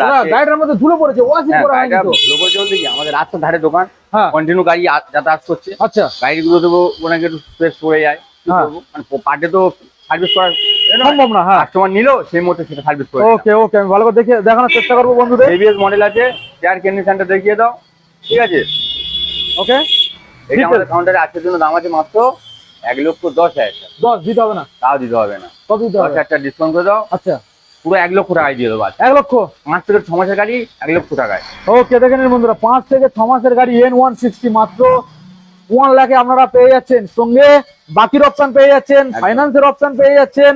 দাদা গাড়িটার মধ্যে ধুলো পড়েছে, ওয়াশিং করা হয়নি তো? লোগো চলতে কি আমাদের রাস্তার ধারে দোকান, হ্যাঁ, কন্টিনিউ গাড়ি যাতায়াত করছে। আচ্ছা, গাড়িগুলো দেবো ওনাকে একটু স্পেস পড়ে যায়, কি হ্যাঁ, করবো? মানে পার্টে তো সার্ভিস করা সম্ভব না। হ্যাঁ, কাস্টমার নিলো সেই মুহূর্তে সেটা সার্ভিস করে। ওকে ওকে, আমি ভালো করে দেখে দেখানোর চেষ্টা করবো বন্ধুদের। এবিএস মডেল আছে, টায়ার কন্ডিশনটা দেখিয়ে দাও, ঠিক আছে। ওকে, এটা আমাদের কাউন্টারে আজকের জন্য দাম আছে মাত্র 1,10,000 টাকা। 10 দিতে হবে না? তাও দিতে হবে না, কত দিতে হবে? 10,000 টাকা ডিসকাউন্ট করে দাও, আচ্ছা, পুরো 1 লক্ষ টাকায় দিয়ে দেবো। 1 লক্ষ? 5 থেকে 6 মাসের গাড়ি 1 লক্ষ টাকায়। ওকে, দেখে নিন বন্ধুরা, 5 থেকে 6 মাসের গাড়ি N160 মাত্র 1 লাখে আপনারা পেয়ে যাচ্ছেন। সঙ্গে বাকির অপশন পেয়ে যাচ্ছেন, ফাইন্যান্সের অপশন পেয়ে যাচ্ছেন,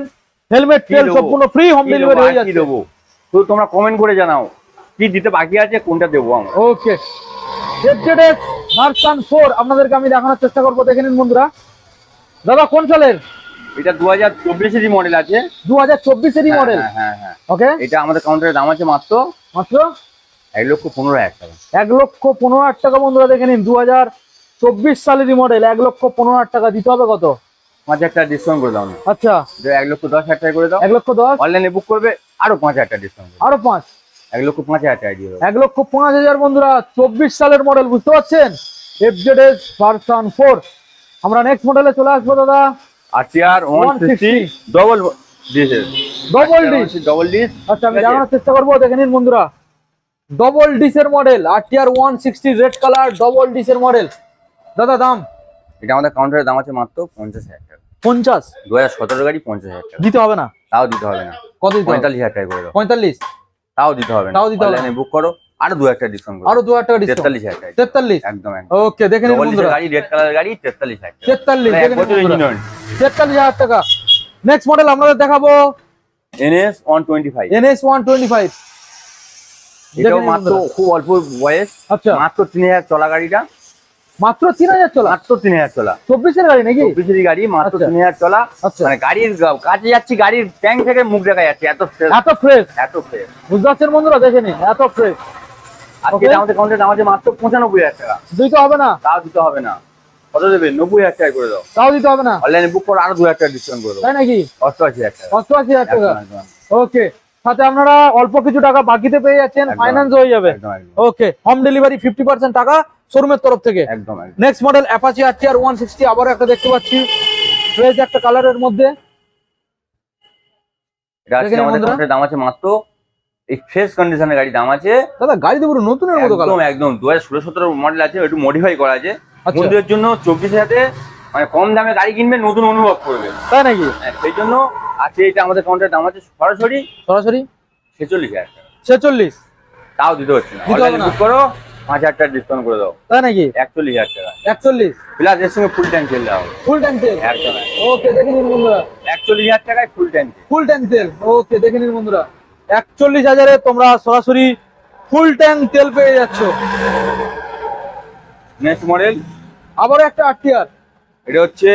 হেলমেট তেল সম্পূর্ণ ফ্রি, হোম ডেলিভারি হয়ে যাচ্ছে। দেবো শুধু তোমরা কমেন্ট করে জানাও কি দিতে বাকি আছে, কোনটা দেবো আমরা। ওকে, ZZX ভার্সন 4 আপনাদেরকে আমি দেখানোর চেষ্টা করবো। দেখে নিন বন্ধুরা, দাদা কোন সালের? এটা 2024 এরই মডেল আছে। 2024 এরই মডেল? হ্যাঁ হ্যাঁ। ওকে, এটা আমাদের কাউন্টারের দাম আছে মাত্র মাত্র 1,15,000 টাকা। 1,15,000 টাকা বন্ধুরা, দেখে নিন। 2024 সালেরই মডেল, 1,15,000 টাকা। দিতে হবে কত? 5,000 টাকা ডিসকাউন্ট করে দাও না। আচ্ছা 1,10,000 টাকা করে দাও। 1,10,000 অনলাইনে বুক করবে আরো 5,000 টাকা ডিসকাউন্ট, আরো 5, 1,05,000 টাকা দিয়ে দাও। 1,05,000 বন্ধুরা, 24 সালের মডেল, বুঝতে পারছেন, FZS ভার্সন 4। আমরা নেক্সট মডেলে চলে আসবো দাদা। RTR 160 double disc, double disc. আচ্ছা আমি জানার চেষ্টা করবো, দেখে নিন বন্ধুরা, ডবল ডিসের model RTR 160 red colour double ডিসের মডেল। দাদা দাম? এটা আমাদের কাউন্টারের দাম আছে মাত্র 50,000 টাকা। 50? 2017 গাড়ি 50,000 টাকা। দিতে হবে না? তাও দিতে হবে না। কত দিতে হবে? 45,000 টাকা করে দাও। 45? তাও দিতে হবে না। তাও দিতে হবে না। অনলাইনে বুক করো আরো 2,000 টাকা ডিসকাউন্ট করো। আরো 2,000 টাকা ডিসকাউন্ট। 43,000 টাকা। 43? একদম একদম। ওকে দেখে নিন বন্ধুরা, গাড়ি রেড কালারের গাড়ি 43,000 টাকা। 43 এক বছর ইঞ্জিন। 43,000 টাকা। নেক্সট মডেল আপনাদের দেখাবো NS 125। NS 125। এটাও মাত্র খুব অল্প বয়স। আচ্ছা মাত্র 3,000 চলা গাড়িটা। মাত্র 3,000 চলা? মাত্র 3,000 চলা। 24 এর গাড়ি নাকি? 24 এর গাড়ি, মাত্র আচ্ছা। 3,000 চলা। আচ্ছা। মানে গাড়ির কাছে যাচ্ছি, গাড়ির ট্যাঙ্ক থেকে মুখ দেখা যাচ্ছে, এত ফ্রেশ, এত ফ্রেশ, এত ফ্রেশ। বুঝতে পারছেন বন্ধুরা, দেখে নিন এত ফ্রেশ। আজকে আমাদের কাউন্টারে দাম আছে মাত্র 95,000 টাকা। দিতে হবে না? তাও দিতে হবে না। কত দেবে? 90,000 টাকা করে দাও। তাও দিতে হবে না? অনলাইনে বুক করো আরো 2,000 টাকা ডিসকাউন্ট করে দাও। তাই নাকি? 88,000 টাকা। 88,000 টাকা। একদম, একদম। ওকে, সাথে আপনারা অল্প কিছু টাকা বাকিতে পেয়ে যাচ্ছেন, একদম, ফাইন্যান্স হয়ে যাবে। একদম, একদম। ওকে, হোম ডেলিভারি 50% টাকা শোরুমের তরফ থেকে। একদম, একদম। নেক্সট মডেল অ্যাপাচি RTR 160, আবারও একটা দেখতে পাচ্ছি ফ্রেশ একটা কালারের মধ্যে। এটা আজকে দেখেন আমাদের বন্ধুরা। কাউন্টারে দাম আছে মাত্র, এই ফ্রেশ কন্ডিশনের গাড়ি দাম আছে দাদা গাড়ি তো পুরো নতুনের মতো একদম কালার। একদম 2016-17 মডেল আছে, একটু মডিফাই করা আছে। আচ্ছা। বন্ধুদের জন্য 24,000-এ মানে কম দামে গাড়ি কিনবে, নতুন অনুভব করবে। তাই নাকি? সেই জন্য আছে, এটা আমাদের কাউন্টারের দাম আছে সরাসরি সরাসরি 46,000 টাকা। 46? তাও দিতে হচ্ছে না। দিতে হবে অনলাইনে না? বুক করো 5,000 টাকা ডিসকাউন্ট করে দাও। তাই নাকি? 41,000 টাকা 41 প্লাস এর সঙ্গে ফুল ট্যাঙ্ক তেল দাও। ফুল ট্যাঙ্ক তেল? একদম। ওকে দেখে নিন বন্ধুরা, 41,000 টাকায় ফুল ট্যাঙ্ক। ফুল ট্যাঙ্ক তেল। ওকে দেখে নিন বন্ধুরা, 41,000-এ তোমরা সরাসরি ফুল ট্যাঙ্ক তেল পেয়ে যাচ্ছ। নেক্সট মডেল আবারও একটা RTR, এটা হচ্ছে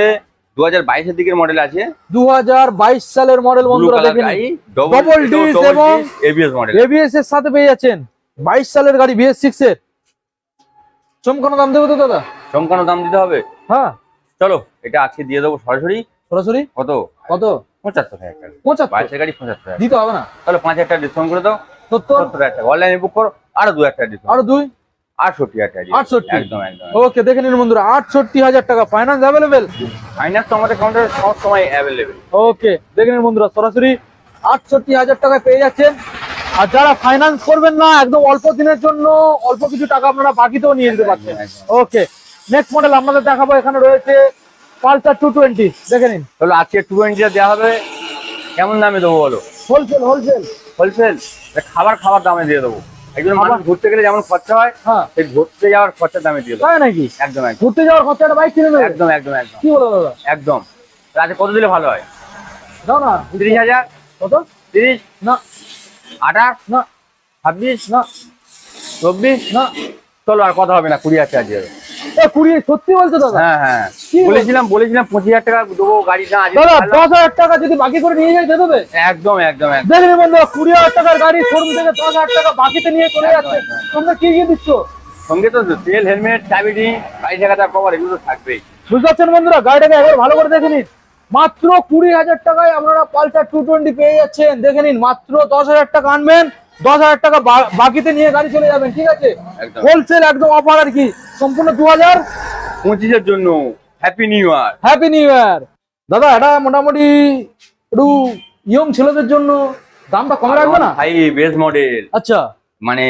2022 এর দিকের মডেল আছে। 2022 সালের মডেল বন্ধুরা, দেখে নিন। ডবল ডিস এবং ABS মডেল, ABS এর সাথে পেয়ে যাচ্ছেন। 22 সালের গাড়ি, BS6 এর। চমকানো দাম দেবো তো দাদা? চমকানো দাম দিতে হবে। হ্যাঁ চলো এটা আজকে দিয়ে দেবো সরাসরি। সরাসরি কত? কত? 75,000 টাকা। 75? 22 এর গাড়ি 75,000 দিতে হবে না? তাহলে 5,000 টাকা ডিসকাউন্ট করে দাও। 70? 70,000 টাকা। অনলাইনে বুক করো আরো 2,000 টাকা ডিসকাউন্ট। আরো 2? 68,000 টাকা। 68? একদম একদম। ওকে দেখে নিন বন্ধুরা, 68,000 টাকা। Finance available? ফাইন্যান্স তো আমাদের কাউন্টারে সব সময় অ্যাভেলেবেল। ওকে দেখে নিন বন্ধুরা, সরাসরি 68,000 টাকায় পেয়ে যাচ্ছেন। আর যারা ফাইন্যান্স করবেন না, একদম অল্প দিনের জন্য অল্প কিছু টাকা আপনারা বাকিতেও নিয়ে যেতে পারছেন। ওকে, নেক্সট মডেল আপনাদের দেখাবো, এখানে রয়েছে পালসার 220। দেখে নিন। চলো আজকে 220 দেওয়া হবে। কেমন দামে দেবো বলো? হোলসেল হোলসেল হোলসেল খাবার দামে দিয়ে দেবো। একজন মানুষ ঘুরতে গেলে যেমন খরচা হয়, হ্যাঁ, সেই ঘুরতে যাওয়ার খরচার দামে দিয়ে দেবো। তাই নাকি? একদম একদম। ঘুরতে যাওয়ার খরচাটা বাইক কিনে নেবে? একদম একদম একদম। কি বলো দাদা? একদম। আজকে কত দিলে ভালো হয়? দাও না। 30,000? কত? 30? না 28? না 26? না 24? না। চলো আর কথা হবে না, 20,000 টাকা দিয়ে দেবো। 20? সত্যি বলছো দাদা? হ্যাঁ হ্যাঁ, কি বলেছিলাম 25,000 টাকা দেবো গাড়ি না। দাদা 10,000 টাকা যদি বাকি করে নিয়ে যাই দিয়ে দেবে? একদম একদম একদম। দেখেন বন্ধুরা, 20,000 টাকার গাড়ি শোরুম থেকে 10,000 টাকা বাকিতে নিয়ে চলে যাচ্ছে। তোমরা কি কি দিচ্ছ? সঙ্গে তো তেল, হেলমেট, চাবিটি, গাড়ি টাকাটা কভার, এগুলো তো থাকবেই। বুঝতে পারছেন বন্ধুরা, গাড়িটাকে একবার ভালো করে দেখে নিন। মাত্র 20,000 টাকায় আপনারা পালসার 220 পেয়ে যাচ্ছেন। দেখে নিন, মাত্র 10,000 টাকা আনবেন, 10,000 টাকা বাকিতে নিয়ে গাড়ি চলে যাবেন। ঠিক আছে, একদম। হোলসেল একদম অফার আর কি, সম্পূর্ণ 2025 এর জন্য হ্যাপি নিউ ইয়ার। হ্যাপি নিউ ইয়ার। দাদা এটা মোটামুটি একটু ইয়ং ছেলেদের জন্য দামটা কমে রাখবে না? ভাই বেস মডেল। আচ্ছা, মানে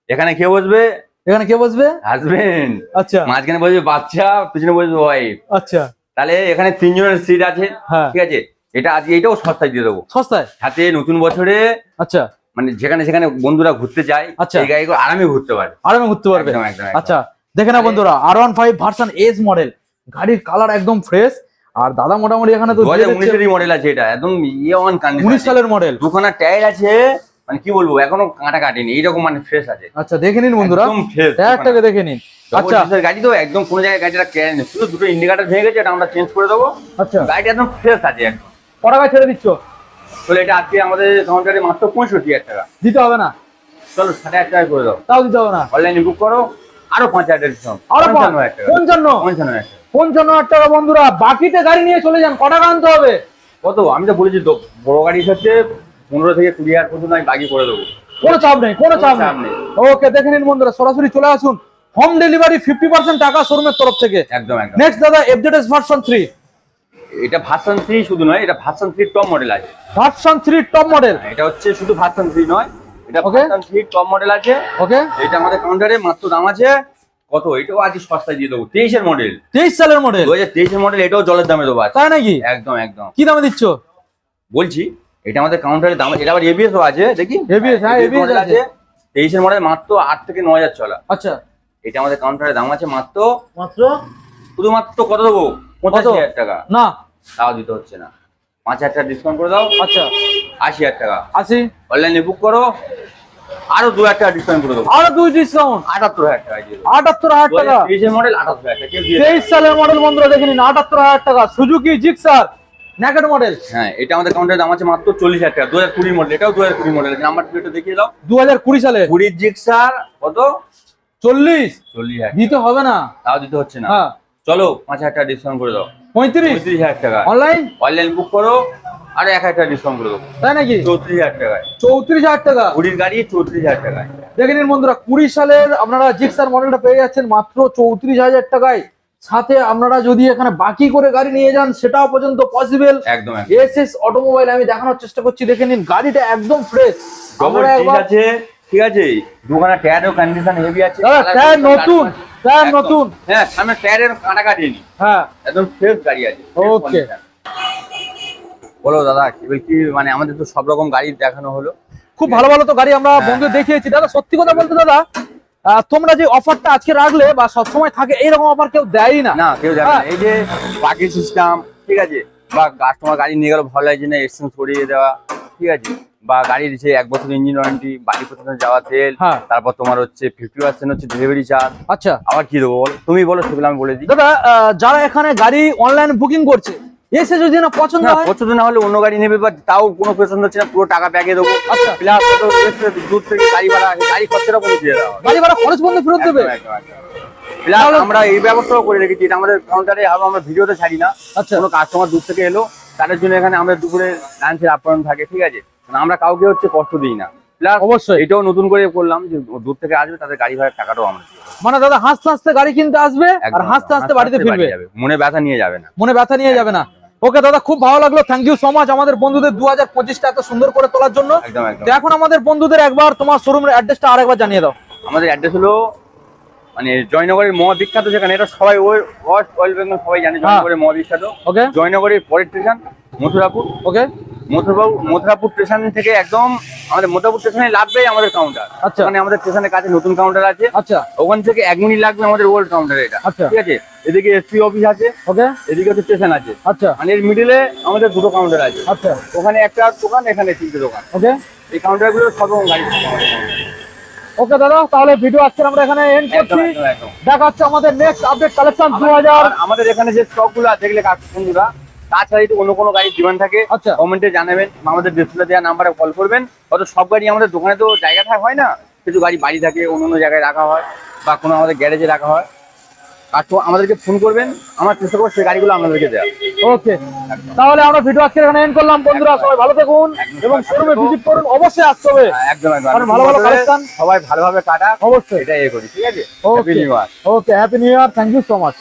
এখানে কে বসবে? এখানে কে বসবে? হাজবেন্ড। আচ্ছা, মাঝখানে বসবে বাচ্চা, পিছনে বসবে ওয়াইফ। আচ্ছা, তাহলে এখানে 3 জনের সিট আছে। হ্যাঁ, ঠিক আছে, এটা আজকে এটাও সস্তায় দিয়ে দেবো। সস্তায়? সাথে নতুন বছরে আচ্ছা, মানে যেখানে সেখানে বন্ধুরা ঘুরতে যায়, আচ্ছা, এই গাড়িগুলো আরামে ঘুরতে পারে, আরামে ঘুরতে পারবে। একদম একদম একদম। আচ্ছা দেখে না বন্ধুরা, R15 ভার্সন এস মডেল, গাড়ির কালার একদম ফ্রেশ। আর দাদা মোটামুটি এখানে তো 2019 এর মডেল আছে, এটা একদম ইয়ে কন্ডিশন। 19 সালের মডেল, দুখানা টায়ার আছে, মানে কি বলবো, এখনো কাটা কাটেনি, এইরকম মানে ফ্রেশ আছে। আচ্ছা দেখে নিন বন্ধুরা, একদম ফ্রেশ টায়ারটাকে দেখে নিন। আচ্ছা, গাড়ি তো একদম কোন জায়গায় গাড়িটা কেয়ার নেই, শুধু দুটো ইন্ডিকেটর ভেঙে গেছে, এটা আমরা চেঞ্জ করে দেবো। আচ্ছা, গাড়িটা একদম ফ্রেশ আছে একদম। কত টাকা ছেড়ে দিচ্ছ? চলো এটা আজকে আমাদের কাউন্টারে মাত্র 65,000 টাকা। দিতে হবে না? চলো 60,000 টাকা করে দাও। তাও দিতে হবে না? অনলাইনে বুক করো আরো 5,000 ডিসকাউন্ট, আরো 55,000 টাকা, 55,000 টাকা বন্ধুরা। বাকিতে গাড়ি নিয়ে চলে যান, কটা আনতে হবে? কত আমি তো বলেছি তো, বড় গাড়ি হচ্ছে 15 থেকে 20,000 পর্যন্ত আমি বাকি করে দেবো, কোনো চাপ নেই, কোনো চাপ নেই। ওকে, দেখে নিন বন্ধুরা, সরাসরি চলে আসুন। হোম ডেলিভারি 50% টাকা শোরুমের তরফ থেকে। একদম একদম। নেক্সট দাদা FZS ভার্সন 3। এটা ভার্সন 3 শুধু নয়, এটা ভার্সন 3 টপ মডেল আছে। ভার্সন 3 টপ মডেল, এটা হচ্ছে শুধু ভার্সন 3 নয়, এটা ভার্সন 3 টপ মডেল আছে। ওকে, এটা আমাদের কাউন্টারে মাত্র দাম আছে কত, এটাও আজ সস্তায় দিয়ে দেবো, 23 এর মডেল, 23 সালের মডেল, 2023 এর মডেল, এটাও জলের দামে দেবো। তাই নাকি? একদম একদম। কি দামে দিচ্ছ? বলছি এটা আমাদের কাউন্টারে দাম, এটা আবার এবিএস ও আছে, দেখি এবিএস, হ্যাঁ এবিএস আছে। 23 এর মডেল মাত্র 8 থেকে 9,000 চলা। আচ্ছা, এটা আমাদের কাউন্টারে দাম আছে মাত্র শুধুমাত্র কত দেবো, 85,000 টাকা। না, তাও দিতে হচ্ছে না, 5,000 টাকা ডিসকাউন্ট করে দাও। আচ্ছা 80,000 টাকা। 80, অনলাইনে বুক করো, আরো 2,000 টাকা ডিসকাউন্ট করে দেবো, আরো 2 ডিসকাউন্ট, 78,000 টাকা দিয়ে দেবো। 78,000 টাকা। 23 এর মডেল 78,000 টাকা। 23 সালের মডেল বন্ধুরা, দেখে নিন, 78,000 টাকা। Suzuki Gixxer naked model. হ্যাঁ, এটা আমাদের কাউন্টারে দাম আছে মাত্র 40,000 টাকা, 2020 মডেল, এটাও 2020 মডেল। নাম্বার প্লেটটা দেখিয়ে দাও, 2020 সালে 20 জিক্সার কত, 40 দিতে হবে না, তাও দিতে হচ্ছে না। হ্যাঁ, চলো 5,000 টাকা ডিসকাউন্ট করে দাও, 35,000 টাকা। অনলাইন বুক করো, আর 1,000 টাকা ডিসকাউন্ট করে দেবো, তাই নাকি? 34,000 টাকায়। 34,000 টাকা 20 গাড়ি 34,000 টাকায়। দেখে নিন বন্ধুরা, 20 সালের আপনারা জিক্সার মডেলটা পেয়ে যাচ্ছেন মাত্র 34,000 টাকায়। সাথে আপনারা যদি এখানে বাকি করে গাড়ি নিয়ে যান সেটাও পর্যন্ত পসিবল। একদম এসএস অটোমোবাইল আমি দেখানোর চেষ্টা করছি, দেখে নিন গাড়িটা একদম ফ্রেশ। আমরা ঠিক আছে, ঠিক আছে। দোকানে টায়ারও কন্ডিশন হেভি আছে, দাদা টায়ার নতুন, টায়ার নতুন। হ্যাঁ, সামনে টায়ারের কাটা কাটিনি, হ্যাঁ একদম ফ্রেশ গাড়ি আছে। ওকে, বলো দাদা, কি মানে আমাদের তো সব রকম গাড়ি দেখানো হলো, খুব ভালো ভালো তো গাড়ি আমরা বন্ধু দেখিয়েছি। দাদা সত্যি কথা বলতে দাদা, তোমরা যে অফারটা আজকে রাখলে বা সবসময় থাকে, এইরকম অফার কেউ দেয়ই না, না কেউ দেয় না। এই যে বাকি সিস্টেম, ঠিক আছে, বা কাস্টমার গাড়ি নিয়ে গেল ভালো লাগছে না, এক্সচেঞ্জ করিয়ে দেওয়া, ঠিক আছে, বা গাড়ির যে 1 বছর ইঞ্জিন ওয়ারেন্টি, বাড়ি পর্যন্ত যাওয়া তেল, তারপর তোমার হচ্ছে 50% হচ্ছে ডেলিভারি চার্জ। আচ্ছা, আবার কি দেবো বলো, তুমি বলো, সেগুলো আমি বলে দিই। দাদা যারা এখানে গাড়ি অনলাইন বুকিং করছে, এসে যদি না পছন্দ না হলে অন্য গাড়ি নেবে, বা তাও কোনো পছন্দ হচ্ছে না, পুরো টাকা ব্যাগে দেবো। আচ্ছা, প্লাস দূর থেকে গাড়ি ভাড়া, গাড়ি খরচাটা বলে দিয়ে দেওয়া, গাড়ি ভাড়া খরচ বন্ধ ফেরত দেবে। প্লাস আমরা এই ব্যবস্থাও করে রেখেছি, এটা আমাদের কাউন্টারে, আর আমরা ভিডিওতে ছাড়ি না। আচ্ছা, কোনো কাস্টমার দূর থেকে এলো, তাদের জন্য এখানে আমাদের দুপুরে লাঞ্চের আপ্যায়ন থাকে, ঠিক আছে, আমরা কাউকে হচ্ছে কষ্ট দিই না। প্লাস অবশ্যই এটাও নতুন করে করলাম যে দূর থেকে আসবে তাদের গাড়ি ভাড়ার টাকাটাও আমরা দিই। মানে দাদা হাসতে হাসতে গাড়ি কিনতে আসবে, আর হাসতে হাসতে বাড়িতে ফিরবে, মনে ব্যথা নিয়ে যাবে না, মনে ব্যথা নিয়ে যাবে না। ওকে দাদা, খুব ভালো লাগলো, থ্যাংক ইউ সো মাচ আমাদের বন্ধুদের 2025টা এত সুন্দর করে তোলার জন্য। একদম একদম। এখন আমাদের বন্ধুদের একবার তোমার শোরুমের অ্যাড্রেসটা আরেকবার জানিয়ে দাও। আমাদের অ্যাড্রেস হলো মানে জয়নগরের মহা বিখ্যাত, যেখানে এটা সবাই ওয়েস্ট বেঙ্গল সবাই জানে, জয়নগরের মহা বিখ্যাত। ওকে, জয়নগরের পরের স্টেশন মথুরাপুর। ওকে, মথুরাপুর স্টেশন থেকে একদম আমাদের মথুরাপুর স্টেশনে লাগবে আমাদের কাউন্টার। আচ্ছা, মানে আমাদের স্টেশনের কাছে নতুন কাউন্টার আছে। আচ্ছা, ওখান থেকে 1 মিনিট লাগবে আমাদের ওল্ড কাউন্টারে, এটা আচ্ছা, ঠিক আছে। এদিকে এসপি অফিস আছে, ওকে, এদিকে হচ্ছে স্টেশন আছে। আচ্ছা, মানে এর মিডিলে আমাদের 2টো কাউন্টার আছে। আচ্ছা, ওখানে একটা দোকান, এখানে 3টে দোকান। ওকে, এই কাউন্টারগুলো সব রকম গাড়ি থাকে আমাদের। ওকে দাদা, তাহলে ভিডিও আজকে আমরা এখানে এন্ড করছি। দেখা হচ্ছে আমাদের নেক্সট আপডেট কালেকশন 2000। আমাদের এখানে যে স্টক গুলো আছে, দেখলে বন্ধুরা, তাছাড়া যদি অন্য কোনো গাড়ি ডিমান্ড থাকে কমেন্টে জানাবেন, আমাদের ডিসপ্লে দেওয়া নাম্বারে কল করবেন। হয়তো সব গাড়ি আমাদের দোকানে তো জায়গা হয় না, কিছু গাড়ি বাড়ি থাকে, অন্য জায়গায় রাখা হয়, বা কোনো আমাদের গ্যারেজে রাখা হয়। আমাদেরকে ফোন করবেন, আমরা চেষ্টা করবো সেই গাড়িগুলো আপনাদেরকে দেওয়া। ওকে, তাহলে আমরা ভিডিও আজকে এখানে এন্ড করলাম বন্ধুরা। সবাই ভালো থাকুন এবং শোরুমে ভিজিট করুন, অবশ্যই আসতে হবে। একদম একদম, ভালো ভালো কালেকশন সবাই ভালোভাবে কাটা, অবশ্যই এটাই করি, ঠিক আছে। Okay, happy new year, thank you so much.